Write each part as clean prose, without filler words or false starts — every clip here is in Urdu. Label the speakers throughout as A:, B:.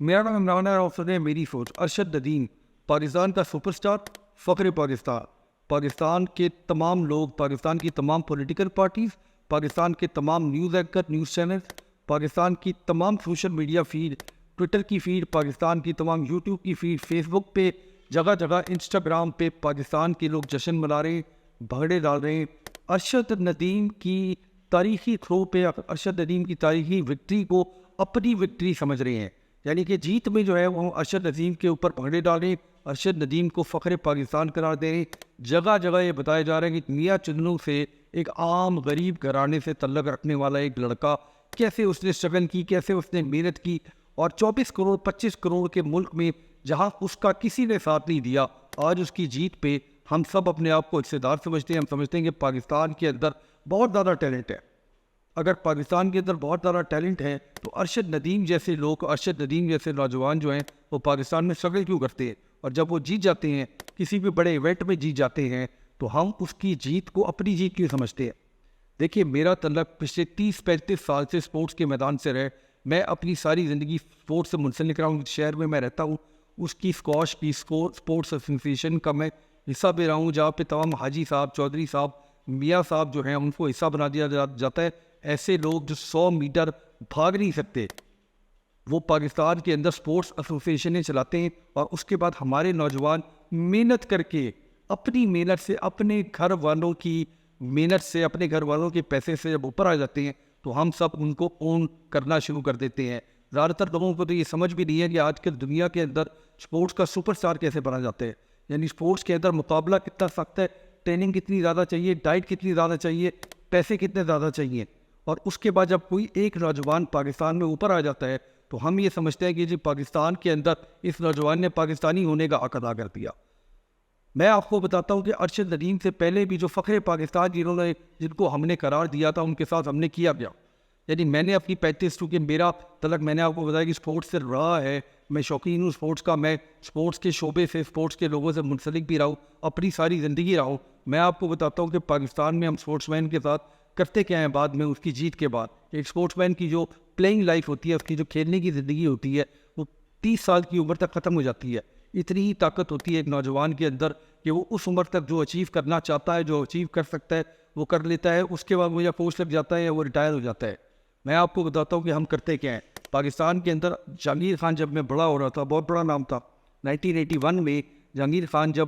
A: میرا نام عمران ہے اور سنیں میری سوچ۔ ارشد ندیم پاکستان کا سپر اسٹار، فخر پاکستان، پاکستان کے تمام لوگ، پاکستان کی تمام پولیٹیکل پارٹیز، پاکستان کے تمام news anchor, news channel, Pakistan کی تمام سوشل میڈیا فیڈ، ٹویٹر کی فیڈ، پاکستان کی تمام یوٹیوب کی فیڈ، فیس بک پہ، جگہ جگہ انسٹاگرام پہ پاکستان کے لوگ جشن منا رہے ہیں، بھنگڑے ڈال رہے ہیں۔ ارشد ندیم کی تاریخی تھرو پہ، ارشد ندیم کی تاریخی وکٹری کو اپنی وکٹری سمجھ رہے ہیں، یعنی کہ جیت میں جو ہے وہ ارشد ندیم کے اوپر بھنگڑے ڈال رہے ہیں، ارشد ندیم کو فخر پاکستان قرار دے رہے ہیں۔ جگہ جگہ یہ بتایا جا رہا ہے کہ میاں چنو سے، ایک عام غریب گھرانے سے تعلق رکھنے والا ایک لڑکا، کیسے اس نے اسٹرگل کی، کیسے اس نے محنت کی، اور 24 کروڑ 25 کروڑ کے ملک میں جہاں اس کا کسی نے ساتھ نہیں دیا، آج اس کی جیت پہ ہم سب اپنے آپ کو حصے دار سمجھتے ہیں۔ ہم سمجھتے ہیں کہ پاکستان کے اندر بہت زیادہ ٹیلنٹ ہے۔ اگر پاکستان کے اندر بہت زیادہ ٹیلنٹ ہے تو ارشد ندیم جیسے لوگ، ارشد ندیم جیسے نوجوان جو ہیں وہ پاکستان میں اسٹرگل کیوں کرتے ہیں؟ اور جب وہ جیت جاتے ہیں، کسی بھی بڑے ایونٹ میں جیت جاتے ہیں، تو ہم اس کی جیت کو اپنی جیت کیوں سمجھتے ہیں؟ دیکھیے، میرا تعلق پچھلے 30-35 سال سے سپورٹس کے میدان سے رہے۔ میں اپنی ساری زندگی سپورٹس سے منسلک رہا ہوں۔ شہر میں رہتا ہوں، اس کی اسکواش کی سپورٹس ایسوسیشن کا میں حصہ بھی رہا ہوں، جہاں پہ تمام حاجی صاحب، چودھری صاحب، میاں صاحب جو ہیں ان کو حصہ بنا دیا جاتا ہے۔ ایسے لوگ جو 100 میٹر بھاگ نہیں سکتے، وہ پاکستان کے اندر سپورٹس ایسوسیشنیں چلاتے ہیں، اور اس کے بعد ہمارے نوجوان محنت کر کے، اپنی محنت سے، اپنے گھر والوں کی محنت سے، اپنے گھر والوں کے پیسے سے جب اوپر آ جاتے ہیں تو ہم سب ان کو اون کرنا شروع کر دیتے ہیں۔ زیادہ تر لوگوں کو تو یہ سمجھ بھی نہیں ہے کہ آج کل دنیا کے اندر سپورٹس کا سپر اسٹار کیسے بنا جاتا ہے، یعنی سپورٹس کے اندر مقابلہ کتنا سخت ہے، ٹریننگ کتنی زیادہ چاہیے، ڈائٹ کتنی زیادہ چاہیے، پیسے کتنے زیادہ چاہیے، اور اس کے بعد جب کوئی ایک نوجوان پاکستان میں اوپر آ جاتا ہے تو ہم یہ سمجھتے ہیں کہ جی پاکستان کے اندر اس نوجوان نے پاکستانی ہونے کا حق ادا کر دیا۔ میں آپ کو بتاتا ہوں کہ ارشد ندیم سے پہلے بھی جو فخر پاکستان جن کو ہم نے قرار دیا تھا، ان کے ساتھ ہم نے کیا گیا، یعنی میں نے اپنی پریکٹس، کیونکہ میرا تعلق، میں نے آپ کو بتایا کہ سپورٹس سے رہا ہے، میں شوقین ہوں سپورٹس کا، میں سپورٹس کے شعبے سے، سپورٹس کے لوگوں سے منسلک بھی رہا ہوں، اپنی ساری زندگی رہا ہوں۔ میں آپ کو بتاتا ہوں کہ پاکستان میں ہم سپورٹس مین کے ساتھ کرتے کیا ہیں بعد میں، اس کی جیت کے بعد۔ ایک سپورٹس مین کی جو پلینگ لائف ہوتی ہے، اس کی جو کھیلنے کی زندگی ہوتی ہے، وہ 30 سال کی عمر تک ختم ہو جاتی ہے۔ اتنی ہی طاقت ہوتی ہے ایک نوجوان کے اندر کہ وہ اس عمر تک جو اچیو کرنا چاہتا ہے، جو اچیو کر سکتا ہے، وہ کر لیتا ہے۔ اس کے بعد وہ یا پوسٹ لگ جاتا ہے یا وہ ریٹائر ہو جاتا ہے۔ میں آپ کو بتاتا ہوں کہ ہم کرتے کیا ہیں۔ پاکستان کے اندر جہانگیر خان جب میں بڑا ہو رہا تھا، بہت بڑا نام تھا، 1981 میں جہانگیر خان جب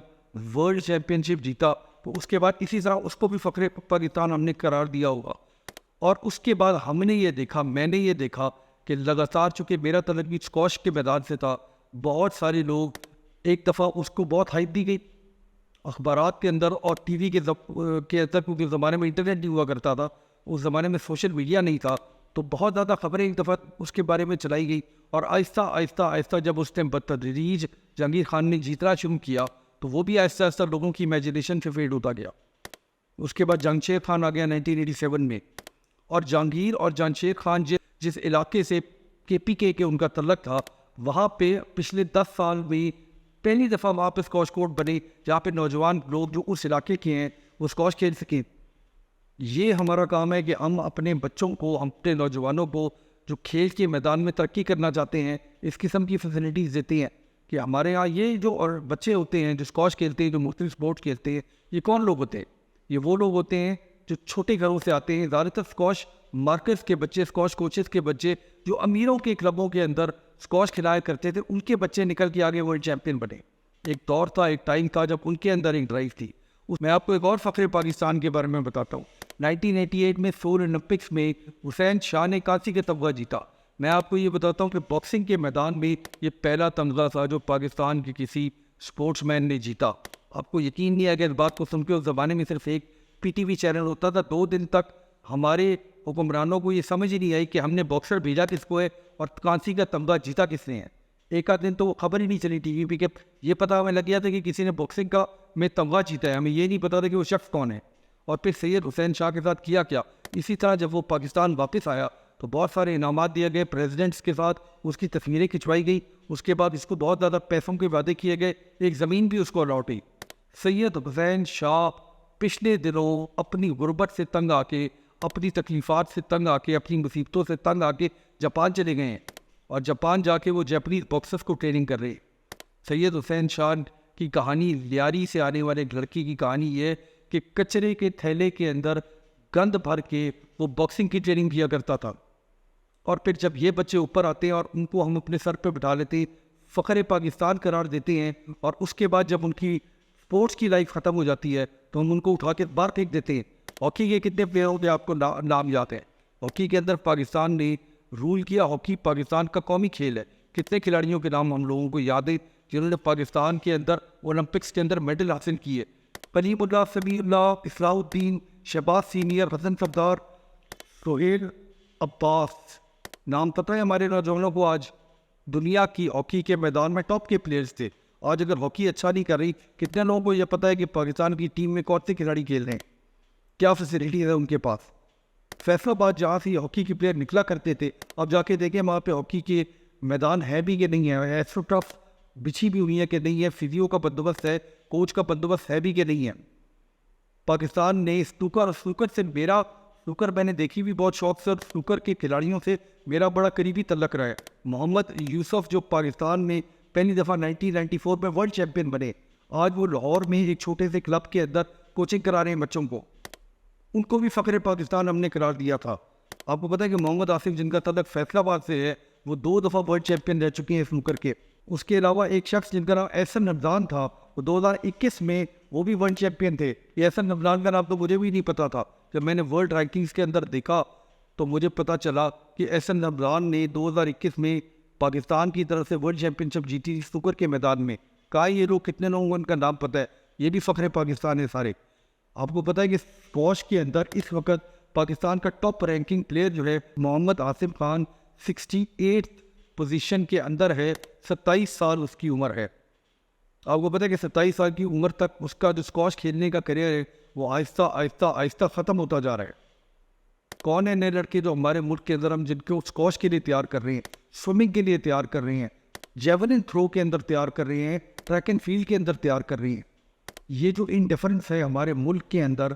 A: ورلڈ چیمپئن شپ جیتا، تو اس کے بعد اسی طرح اس کو بھی فخر پاکستان ہم نے قرار دیا ہوگا۔ اور اس کے بعد ہم نے یہ دیکھا، میں نے یہ دیکھا کہ لگاتار، چونکہ میرا تعلق بھی اسکواش کے میدان سے تھا، بہت سارے لوگ، ایک دفعہ اس کو بہت ہائپ دی گئی اخبارات کے اندر اور ٹی وی کے اندر، کیونکہ اس زمانے میں انٹرنیٹ نہیں ہوا کرتا تھا، اس زمانے میں سوشل میڈیا نہیں تھا، تو بہت زیادہ خبریں ایک دفعہ اس کے بارے میں چلائی گئی، اور آہستہ آہستہ آہستہ جب اس نے بتدریج جہانگیر خان نے جیتنا شروع کیا، تو وہ بھی آہستہ آہستہ لوگوں کی امیجنیشن سے فیڈ ہوتا گیا۔ اس کے بعد جہانشیر خان آ گیا 1987 میں، اور جہانگیر اور جہانشیر خان جس علاقے سے KPK کے ان کا تعلق تھا، وہاں پہ پچھلے 10 سال میں پہلی دفعہ وہاں پہ اسکواش کورٹ بنے، جہاں پہ نوجوان لوگ جو اس علاقے کے ہیں وہ اسکواش کھیل سکیں۔ یہ ہمارا کام ہے کہ ہم اپنے بچوں کو، ہم اپنے نوجوانوں کو جو کھیل کے میدان میں ترقی کرنا چاہتے ہیں، اس قسم کی فیسلٹیز دیتے ہیں کہ ہمارے ہاں یہ جو اور بچے ہوتے ہیں جو اسکواش کھیلتے ہیں، جو مختلف اسپورٹس کھیلتے ہیں، یہ کون لوگ ہوتے ہیں؟ یہ وہ لوگ ہوتے ہیں جو چھوٹے گھروں سے آتے ہیں۔ زیادہ تر اسکواش مارکرز کے بچے، اسکواش کوچز کے بچے جو امیروں کے کلبوں کے اندر اسکواش کھلایا کرتے تھے، ان کے بچے نکل کے آگے ورلڈ چیمپئن بنے۔ ایک دور تھا، ایک ٹائم تھا جب ان کے اندر ایک ڈرائیو تھی۔ میں آپ کو ایک اور فخر پاکستان کے بارے میں بتاتا ہوں۔ 1988 میں سول اولمپکس میں حسین شاہ نے کانسی کا تمغہ جیتا۔ میں آپ کو یہ بتاتا ہوں کہ باکسنگ کے میدان میں یہ پہلا تمغہ تھا جو پاکستان کے کسی اسپورٹس مین نے جیتا۔ آپ کو یقین نہیں ہے کہ اس بات کو سن کے، اس زمانے میں صرف ایک PTV چینل ہوتا تھا۔ 2 دن تک ہمارے حکمرانوں کو یہ سمجھ ہی نہیں آئی کہ ہم نے باکسر بھیجا کس کو ہے اور کانسی کا تمغہ جیتا کس نے ہے۔ ایک آدھ دن تو وہ خبر ہی نہیں چلی ٹی وی پہ، کہ یہ پتا ہمیں لگ گیا تھا کہ کسی نے باکسنگ کا میں تمغہ جیتا ہے، ہمیں یہ نہیں پتا تھا کہ وہ شخص کون ہے۔ اور پھر سید حسین شاہ کے ساتھ کیا کیا۔ اسی طرح جب وہ پاکستان واپس آیا تو بہت سارے انعامات دیے گئے، پریزیڈنٹس کے ساتھ اس کی تصویریں کھنچوائی گئی، اس کے بعد اس کو بہت زیادہ پیسوں کے وعدے کیے گئے، ایک زمین بھی اس کو الاٹ ہوئی۔ سید حسین شاہ پچھلے دنوں اپنی غربت سے تنگ آ کے، اپنی تکلیفات سے تنگ آ کے، اپنی مصیبتوں سے تنگ آ کے جاپان چلے گئے ہیں۔ اور جاپان جا کے وہ جاپنیز باکسرز کو ٹریننگ کر رہے ہیں۔ سید حسین شاہ کی کہانی، لیاری سے آنے والے ایک لڑکی کی کہانی یہ کہ کچرے کے تھیلے کے اندر گند بھر کے وہ باکسنگ کی ٹریننگ کیا کرتا تھا، اور پھر جب یہ بچے اوپر آتے ہیں اور ان کو ہم اپنے سر پہ بٹھا لیتے ہیں، فخر پاکستان قرار دیتے ہیں، اور اس کے بعد جب ان کی اسپورٹس کی لائف ختم ہو جاتی ہے تو ہم ان کو اٹھا کے باہر پھینک دیتے ہیں۔ ہاکی کے کتنے پلیئروں کے آپ کو نام یاد ہے؟ ہاکی کے اندر پاکستان نے رول کیا، ہاکی پاکستان کا قومی کھیل ہے۔ کتنے کھلاڑیوں کے نام ہم لوگوں کو یاد ہے جنہوں نے پاکستان کے اندر اولمپکس کے اندر میڈل حاصل کیے؟ کلیم اللہ، سمیع اللہ، اصلاح الدین، شہباز سینئر، حسن صفدار، سہیل عباس، نام پتہ ہے ہمارے نوجوانوں کو؟ آج دنیا کی ہاکی کے میدان میں ٹاپ کے پلیئرز تھے۔ آج اگر ہاکی اچھا نہیں کر رہی، کتنے لوگوں کو یہ پتہ ہے کہ پاکستان کی ٹیم میں کون سے کھلاڑی کھیل رہے ہیں، کیا فیسلٹیز ہے ان کے پاس؟ فیصل آباد جہاں سے ہاکی کے پلیئر نکلا کرتے تھے، اب جا کے دیکھیں وہاں پہ ہاکی کے میدان ہے بھی کہ نہیں ہے، ایسٹرو ٹرف بچھی بھی ہوئی ہے کہ نہیں ہے، فزیو کا بندوبست ہے، کوچ کا بندوبست ہے بھی کہ نہیں ہے۔ پاکستان نے سنوکر سے سنوکر میں نے دیکھی بھی بہت شوق سے، اور سنوکر کے کھلاڑیوں سے میرا بڑا قریبی تعلق رہا ہے۔ محمد یوسف جو پاکستان میں پہلی دفعہ 1994 میں ورلڈ چیمپئن بنے، آج وہ لاہور میں ایک چھوٹے سے کلب کے اندر کوچنگ کرا رہے ہیں بچوں کو، ان کو بھی فخر پاکستان ہم نے قرار دیا تھا۔ آپ کو پتہ ہے کہ محمد آصف جن کا تعلق فیصل آباد سے ہے، وہ 2 دفعہ ورلڈ چیمپئن رہ چکے ہیں سنوکر کے۔ اس کے علاوہ ایک شخص جن کا نام احسن رمضان تھا، وہ 2021 میں وہ بھی ورلڈ چیمپئن تھے۔ یہ احسن رمضان کا نام تو مجھے بھی نہیں پتا تھا، جب میں نے ورلڈ رینکنگز کے اندر دیکھا تو مجھے پتا چلا کہ احسن رمضان نے 2021 میں پاکستان کی طرف سے ورلڈ چیمپئن شپ جیتی سنوکر کے میدان میں۔ کہا یہ لوگ کتنے لوگوں کو ان کا نام پتہ ہے، یہ بھی فخر پاکستان ہے سارے۔ آپ کو پتہ ہے کہ اسکواش کے اندر اس وقت پاکستان کا ٹاپ رینکنگ پلیئر جو ہے محمد آصف خان 68 پوزیشن کے اندر ہے، 27 سال اس کی عمر ہے۔ آپ کو پتہ ہے کہ 27 سال کی عمر تک اس کا جو اسکواش کھیلنے کا کیریئر ہے وہ آہستہ آہستہ ختم ہوتا جا رہا ہے۔ کون ہے نئے لڑکے جو ہمارے ملک کے اندر ہم جن کو اسکواش کے لیے تیار کر رہے ہیں، سوئمنگ کے لیے تیار کر رہے ہیں، جیولن تھرو کے اندر تیار کر رہے ہیں، ٹریک اینڈ فیلڈ کے اندر تیار کر رہے ہیں؟ یہ جو انڈیفرنس ہے ہمارے ملک کے اندر،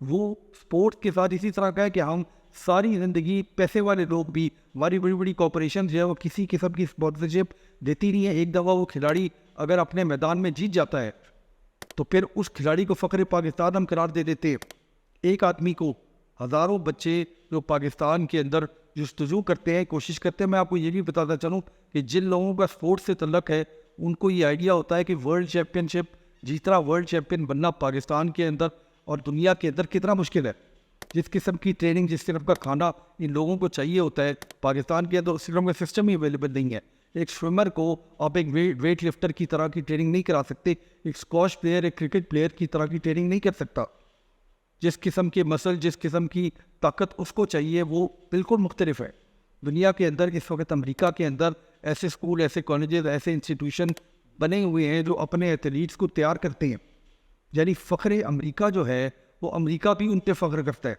A: وہ سپورٹس کے ساتھ اسی طرح کا ہے کہ ہم ساری زندگی پیسے والے لوگ بھی، ہماری بڑی بڑی کارپوریشن جو ہے وہ کسی قسم کی اسپانسرشپ دیتی نہیں ہے۔ ایک دفعہ وہ کھلاڑی اگر اپنے میدان میں جیت جاتا ہے تو پھر اس کھلاڑی کو فخر پاکستان ہم قرار دے دیتے ہیں۔ ایک آدمی کو ہزاروں بچے جو پاکستان کے اندر جستجو کرتے ہیں، کوشش کرتے ہیں۔ میں آپ کو یہ بھی بتاتا چلوں کہ جن لوگوں کا سپورٹس سے تعلق ہے ان کو یہ آئیڈیا ہوتا ہے کہ ورلڈ چیمپئن شپ جتنا ورلڈ چیمپئن بننا پاکستان کے اندر اور دنیا کے اندر کتنا مشکل ہے۔ جس قسم کی ٹریننگ، جس قسم کا کھانا ان لوگوں کو چاہیے ہوتا ہے، پاکستان کے اندر اس قسم کا سسٹم ہی اویلیبل نہیں ہے۔ ایک سوئمر کو آپ ایک ویٹ لفٹر کی طرح کی ٹریننگ نہیں کرا سکتے، ایک اسکواش پلیئر، ایک کرکٹ پلیئر کی طرح کی ٹریننگ نہیں کر سکتا۔ جس قسم کے مسل، جس قسم کی طاقت اس کو چاہیے وہ بالکل مختلف ہے۔ دنیا کے اندر اس وقت امریکہ کے اندر ایسے اسکول، ایسے کالجز، ایسے انسٹیٹیوشن بنے ہوئے ہیں جو اپنے ایتھلیٹس کو تیار کرتے ہیں۔ یعنی فخر امریکہ جو ہے وہ امریکہ بھی ان پہ فخر کرتا ہے۔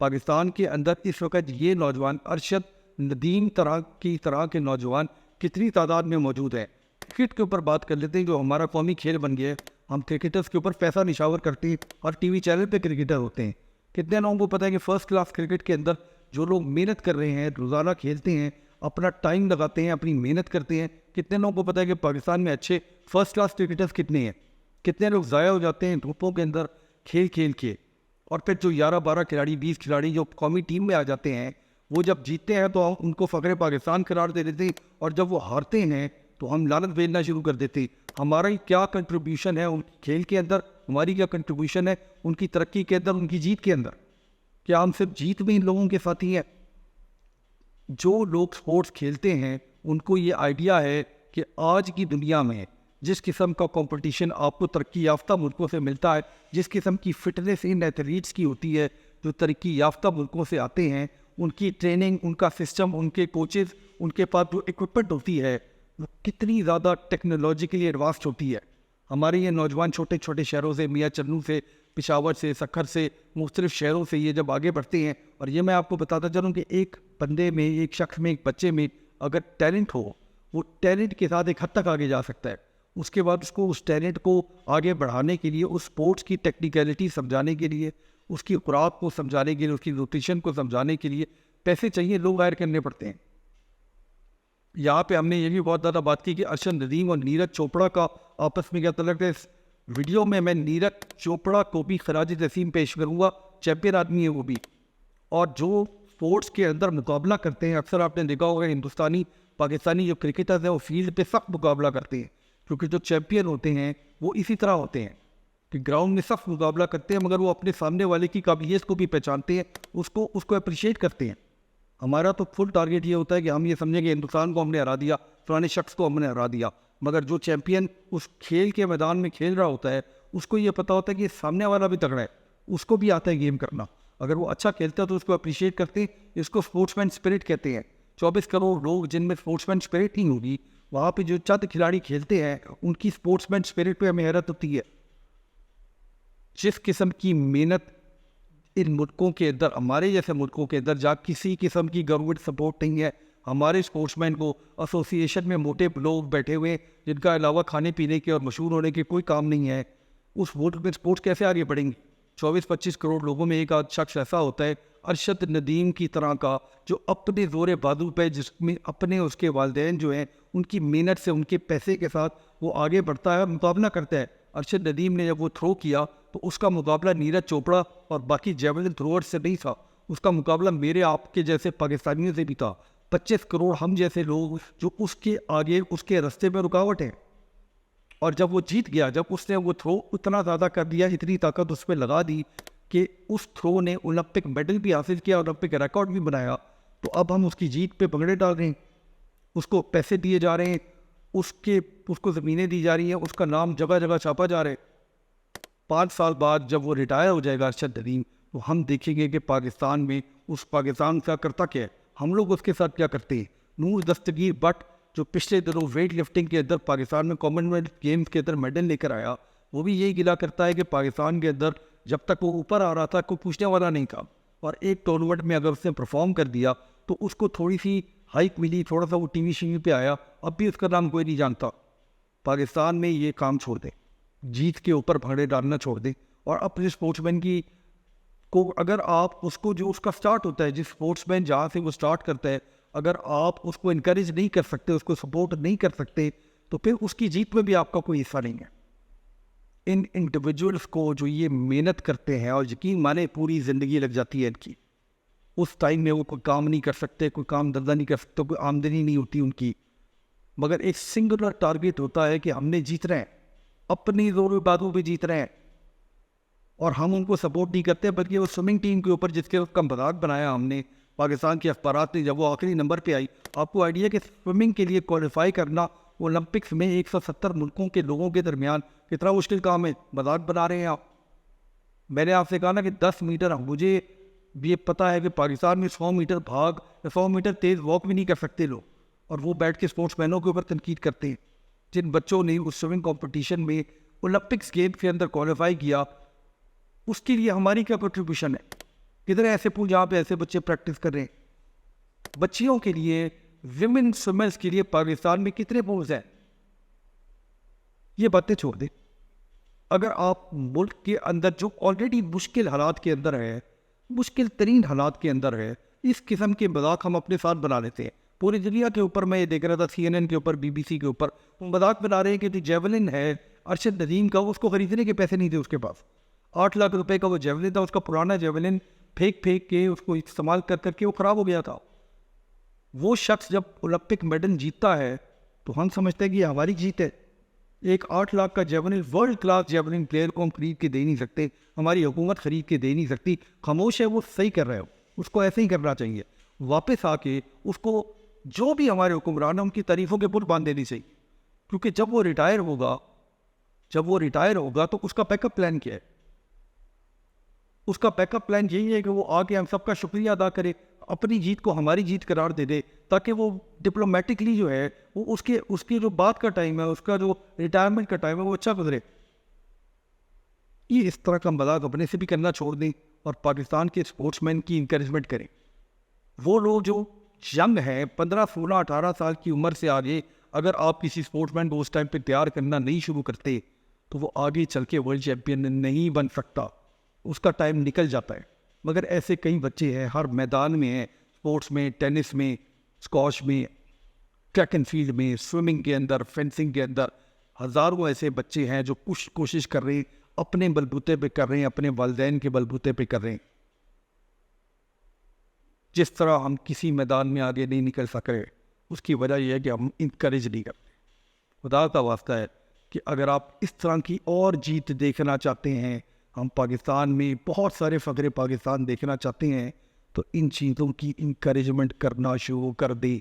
A: پاکستان کے اندر اس وقت یہ نوجوان، ارشد، ندیم طرح کے نوجوان کتنی تعداد میں موجود ہیں۔ کرکٹ کے اوپر بات کر لیتے ہیں جو ہمارا قومی کھیل بن گیا ہے۔ ہم کرکٹرز کے اوپر پیسہ نشاور کرتے ہیں اور ٹی وی چینل پہ کرکٹر ہوتے ہیں۔ کتنے لوگوں کو پتہ ہے کہ فرسٹ کلاس کرکٹ کے اندر جو لوگ محنت کر رہے ہیں، روزانہ کھیلتے ہیں، اپنا ٹائم لگاتے ہیں، اپنی محنت کرتے ہیں، کتنے لوگوں کو پتہ ہے کہ پاکستان میں اچھے فرسٹ کلاس کرکٹرز کتنے ہیں؟ کتنے لوگ ضائع ہو جاتے ہیں دھوپوں کے اندر کھیل کے، اور پھر جو 11-12 کھلاڑی، 20 کھلاڑی جو قومی ٹیم میں آ جاتے ہیں، وہ جب جیتتے ہیں تو ہم ان کو فخر پاکستان قرار دے دیتے ہیں، اور جب وہ ہارتے ہیں تو ہم لعنت بھیجنا شروع کر دیتے ہیں۔ ہمارا کیا کنٹریبیوشن ہے ان کھیل کے اندر، ہماری کیا کنٹریبیوشن ہے ان کی ترقی کے اندر، ان کی جیت کے اندر؟ کیا ہم صرف جیت میں ان لوگوں کے ساتھی ہیں؟ جو لوگ سپورٹس کھیلتے ہیں ان کو یہ آئیڈیا ہے کہ آج کی دنیا میں جس قسم کا کمپٹیشن آپ کو ترقی یافتہ ملکوں سے ملتا ہے، جس قسم کی فٹنس ان ایتھلیٹس کی ہوتی ہے جو ترقی یافتہ ملکوں سے آتے ہیں، ان کی ٹریننگ، ان کا سسٹم، ان کے کوچز، ان کے پاس جو اکوپمنٹ ہوتی ہے وہ کتنی زیادہ ٹیکنالوجیکلی ایڈوانسڈ ہوتی ہے۔ ہمارے یہ نوجوان چھوٹے چھوٹے شہروں سے، میاں چنوں سے، پشاور سے، سکھر سے، مختلف شہروں سے یہ جب آگے بڑھتے ہیں، اور یہ میں آپ کو بتاتا چلوں کہ ایک بندے میں، ایک شخص میں، ایک بچے میں اگر ٹیلنٹ ہو، وہ ٹیلنٹ کے ساتھ ایک حد تک آگے جا سکتا ہے۔ اس کے بعد اس کو اس ٹیلنٹ کو آگے بڑھانے کے لیے، اس اسپورٹس کی ٹیکنیکلٹی سمجھانے کے لیے، اس کی خوراک کو سمجھانے کے لیے، اس کی نیوٹریشن کو سمجھانے کے لیے پیسے چاہیے، لوگ ہائر کرنے پڑتے ہیں۔ یہاں پہ ہم نے یہ بھی بہت زیادہ بات کی کہ ارشد ندیم اور نیرج چوپڑا کا آپس میں کیا تعلق ہے. اس ویڈیو میں نیرج چوپڑا کو بھی خراج تحسین پیش کروں گا. چیمپئن آدمی ہے وہ بھی, اور جو اسپورٹس کے اندر مقابلہ کرتے ہیں, اکثر آپ نے دیکھا ہوگا ہندوستانی پاکستانی جو کرکٹرز ہیں وہ فیلڈ پہ سخت مقابلہ کرتے ہیں, کیونکہ جو چیمپئن ہوتے ہیں وہ اسی طرح ہوتے ہیں کہ گراؤنڈ میں سخت مقابلہ کرتے ہیں, مگر وہ اپنے سامنے والے کی قابلیت کو بھی پہچانتے ہیں, اس کو اپریشیٹ کرتے ہیں. ہمارا تو فل ٹارگیٹ یہ ہوتا ہے کہ ہم یہ سمجھیں کہ ہندوستان کو ہم نے ہرا دیا, فلانے شخص کو ہم نے ہرا دیا, مگر جو چیمپئن اس کھیل کے میدان میں کھیل رہا ہوتا ہے اس کو یہ پتہ ہوتا ہے کہ سامنے والا بھی تگڑا ہے, اس کو بھی آتا ہے گیم کرنا. اگر وہ اچھا کھیلتا ہے تو اس کو اپریشیٹ کرتے ہیں, اس کو اسپورٹس مین اسپرٹ کہتے ہیں. 24 کروڑ لوگ جن میں اسپورٹس مین اسپرٹ نہیں ہوگی, وہاں پہ جو چند کھلاڑی کھیلتے ہیں ان کی اسپورٹس مین اسپرٹ پہ ہمیں حیرت ہوتی ہے. جس قسم کی محنت ان ملکوں کے اندر, ہمارے جیسے ملکوں کے اندر جہاں کسی قسم کی گورنمنٹ سپورٹ نہیں ہے, ہمارے اسپورٹس مین کو ایسوسی ایشن میں موٹے لوگ بیٹھے ہوئے جن کا علاوہ کھانے پینے کے اور مشہور ہونے کے کوئی کام نہیں ہے, اس ملک میں اسپورٹس کیسے آگے بڑھیں گے؟ 24-25 کروڑ لوگوں میں ایک آدھ شخص ایسا ہوتا ہے ارشد ندیم کی طرح کا, جو اپنے زور بازو پہ, جس میں اپنے اس کے والدین جو ہیں ان کی محنت سے, ان کے پیسے کے ساتھ وہ آگے بڑھتا ہے, مقابلہ کرتا ہے. ارشد ندیم نے جب وہ تھرو کیا تو اس کا مقابلہ نیرج چوپڑا اور باقی جیولن تھروور سے نہیں تھا, اس کا مقابلہ میرے آپ کے جیسے پاکستانیوں سے بھی تھا. 25 کروڑ ہم جیسے لوگ جو اس کے آگے, اس کے رستے میں رکاوٹ ہیں. اور جب وہ جیت گیا, جب اس نے وہ تھرو اتنا زیادہ کر دیا, اتنی طاقت اس پہ لگا دی کہ اس تھرو نے اولمپک میڈل بھی حاصل کیا, اولمپک ریکارڈ بھی بنایا, تو اب ہم اس کی جیت پہ بگڑے ڈال رہے ہیں, اس کو پیسے دیے جا رہے ہیں, اس کو زمینیں دی جا رہی ہیں, اس کا نام جگہ جگہ چھاپا جا رہا ہے. 5 سال بعد جب وہ ریٹائر ہو جائے گا ارشد ندیم, تو ہم دیکھیں گے کہ پاکستان میں اس پاکستان کا کرتا کیا ہے, ہم لوگ اس کے ساتھ کیا کرتے ہیں. نور دستگیر بٹ جو پچھلے دنوں ویٹ لفٹنگ کے اندر پاکستان میں کامن ویلتھ گیمز کے اندر میڈل لے کر آیا, وہ بھی یہی گلا کرتا ہے کہ پاکستان کے اندر جب تک وہ اوپر آ رہا تھا کوئی پوچھنے والا نہیں تھا, اور ایک ٹورنامنٹ میں اگر اس نے پرفارم کر دیا تو اس کو تھوڑی سی ہائپ ملی, تھوڑا سا وہ ٹی وی پہ آیا, اب بھی اس کا نام کوئی نہیں جانتا. پاکستان میں یہ کام چھوڑ دیں, جیت کے اوپر بھاڑے ڈالنا چھوڑ دیں, اور اپنے اسپورٹس مین کی کو, اگر آپ اس کو, جو اس کا سٹارٹ ہوتا ہے, جس اسپورٹس مین جہاں سے وہ سٹارٹ کرتا ہے, اگر آپ اس کو انکریج نہیں کر سکتے, اس کو سپورٹ نہیں کر سکتے, تو پھر اس کی جیت میں بھی آپ کا کوئی حصہ نہیں ہے. ان انڈیویجولس کو جو یہ محنت کرتے ہیں, اور یقین مانے پوری زندگی لگ جاتی ہے ان کی, اس ٹائم میں وہ کوئی کام نہیں کر سکتے, کوئی کام دھندا نہیں کر سکتے, کوئی آمدنی نہیں ہوتی ان کی, مگر ایک سنگولر ٹارگیٹ ہوتا ہے کہ ہم نے جیت رہے ہیں, اپنی زور بازو پہ جیت رہے ہیں, اور ہم ان کو سپورٹ نہیں کرتے. بلکہ وہ سوئمنگ ٹیم کے اوپر جس کے کا مذاق بنایا ہم نے, پاکستان کے اخبارات نے, جب وہ آخری نمبر پہ آئی, آپ کو آئیڈیا کہ سوئمنگ کے لیے کوالیفائی کرنا اولمپکس میں 170 ملکوں کے لوگوں کے درمیان کتنا مشکل کام ہے, مذاق بنا رہے ہیں آپ. میں نے آپ سے کہا نا کہ 10 میٹر, مجھے بھی یہ پتہ ہے کہ پاکستان میں 100 میٹر بھاگ, 100 میٹر تیز واک بھی نہیں کر سکتے لوگ, اور وہ بیٹھ کے اسپورٹس مینوں کے اوپر تنقید کرتے ہیں. جن بچوں نے اس سوئمنگ کمپٹیشن میں اولمپکس گیم کے اندر کوالیفائی کیا, اس کے لیے ہماری کیا کنٹریبیوشن ہے؟ کدھر ایسے پول جہاں پہ ایسے بچے پریکٹس کر رہے ہیں؟ بچیوں کے لیے, ویمن سوئمرز کے لیے پاکستان میں کتنے پولز ہیں؟ یہ باتیں چھوڑ دیں. اگر آپ ملک کے اندر جو آلریڈی مشکل حالات کے اندر ہے, مشکل ترین حالات کے اندر ہے, اس قسم کے مذاق ہم اپنے ساتھ بنا لیتے ہیں. پوری دنیا کے اوپر میں یہ دیکھ رہا تھا, CNN کے اوپر, BBC کے اوپر, وہ مذاق بنا رہے ہیں کہ جو جیولن ہے ارشد ندیم کا, اس کو خریدنے کے پیسے نہیں تھے اس کے پاس. 8 لاکھ روپے کا وہ جیولن تھا, اس کا پرانا جیولن پھینک کے اس کو استعمال کر کے وہ خراب ہو گیا تھا. وہ شخص جب اولمپک میڈل جیتتا ہے تو ہم سمجھتے ہیں کہ یہ ہماری جیت ہے. ایک 8 لاکھ کا javelin, world class javelin player کو ہم خرید کے دے نہیں سکتے, ہماری حکومت خرید کے دے نہیں سکتی. خاموش ہے, وہ صحیح کر رہے ہو, اس کو ایسے ہی کرنا چاہیے. واپس آ کے اس کو جو بھی ہمارے حکمران ہیں ان کی تعریفوں کے پل باندھ دینی چاہیے, کیونکہ جب وہ ریٹائر ہوگا تو اس کا بیک اپ پلان کیا ہے؟ اس کا بیک اپ پلان یہی ہے کہ وہ آ کے ہم سب کا شکریہ ادا کرے, اپنی جیت کو ہماری جیت قرار دے دے, تاکہ وہ ڈپلومیٹکلی جو ہے وہ اس کی جو بات کا ٹائم ہے, اس کا جو ریٹائرمنٹ کا ٹائم ہے, وہ اچھا گزرے. یہ اس طرح کا مذاق اپنے سے بھی کرنا چھوڑ دیں, اور پاکستان کے اسپورٹس مین کی انکریجمنٹ کریں. وہ لوگ جو ینگ ہیں, 15, 16, 18 سال کی عمر سے آگے, اگر آپ کسی اسپورٹس مین کو اس ٹائم پہ تیار کرنا نہیں شروع کرتے تو وہ آگے چل کے ورلڈ چیمپئن نہیں بن سکتا, اس کا ٹائم نکل جاتا ہے. مگر ایسے کئی بچے ہیں, ہر میدان میں ہیں, اسپورٹس میں, ٹینس میں, اسکواش میں, ٹریک اینڈ فیلڈ میں، سوئمنگ کے اندر، فینسنگ کے اندر ہزاروں ایسے بچے ہیں جو کوشش کر رہے ہیں، اپنے بلبوتے پہ کر رہے ہیں، اپنے والدین کے بلبوتے پہ کر رہے ہیں. جس طرح ہم کسی میدان میں آگے نہیں نکل سک رہے، اس کی وجہ یہ ہے کہ ہم انکریج نہیں کرتے. خدا کا واسطہ ہے کہ اگر آپ اس طرح کی اور جیت دیکھنا چاہتے ہیں، ہم پاکستان میں بہت سارے فخر پاکستان دیکھنا چاہتے ہیں، تو ان چیزوں کی انکریجمنٹ کرنا شروع کر دیں.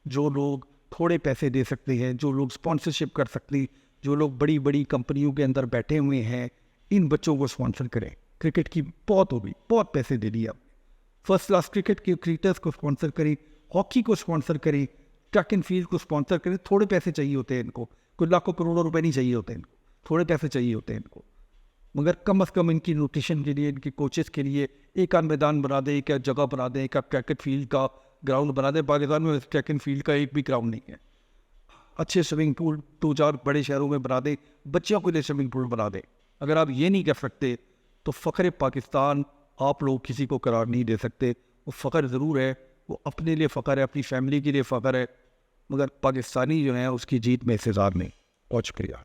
A: جو لوگ تھوڑے پیسے دے سکتے ہیں، جو لوگ اسپانسرشپ کر سکتے ہیں، جو لوگ بڑی بڑی کمپنیوں کے اندر بیٹھے ہوئے ہیں، ان بچوں کو اسپانسر کریں. کرکٹ کی بہت ہوگی، بہت پیسے دے دیے آپ. فرسٹ کلاس کرکٹ کے کرکٹرز کو اسپانسر کریں، ہاکی کو اسپانسر کریں، ٹریک اینڈ فیلڈ کو اسپانسر کریں. تھوڑے پیسے چاہیے ہوتے ہیں ان کو، کوئی لاکھوں کروڑوں روپے نہیں چاہیے ہوتے ان کو، تھوڑے پیسے چاہیے ہوتے ہیں ان کو. مگر کم از کم ان کی نیوٹریشن کے لیے، ان کے کوچز کے لیے ایک آدھ میدان بنا دیں، ایک جگہ بنا دیں، ایک کرکٹ فیلڈ کا گراؤنڈ بنا دیں. پاکستان میں ٹریک اینڈ فیلڈ کا ایک بھی گراؤنڈ نہیں ہے. اچھے سوئمنگ پول 2-4 بڑے شہروں میں بنا دیں، بچوں کے لیے سوئمنگ پول بنا دیں. اگر آپ یہ نہیں کر سکتے تو فخر پاکستان آپ لوگ کسی کو قرار نہیں دے سکتے. وہ فخر ضرور ہے، وہ اپنے لیے فخر ہے، اپنی فیملی کے لیے فخر ہے، مگر پاکستانی جو ہیں اس کی جیت میں انتظار نہیں. بہت شکریہ.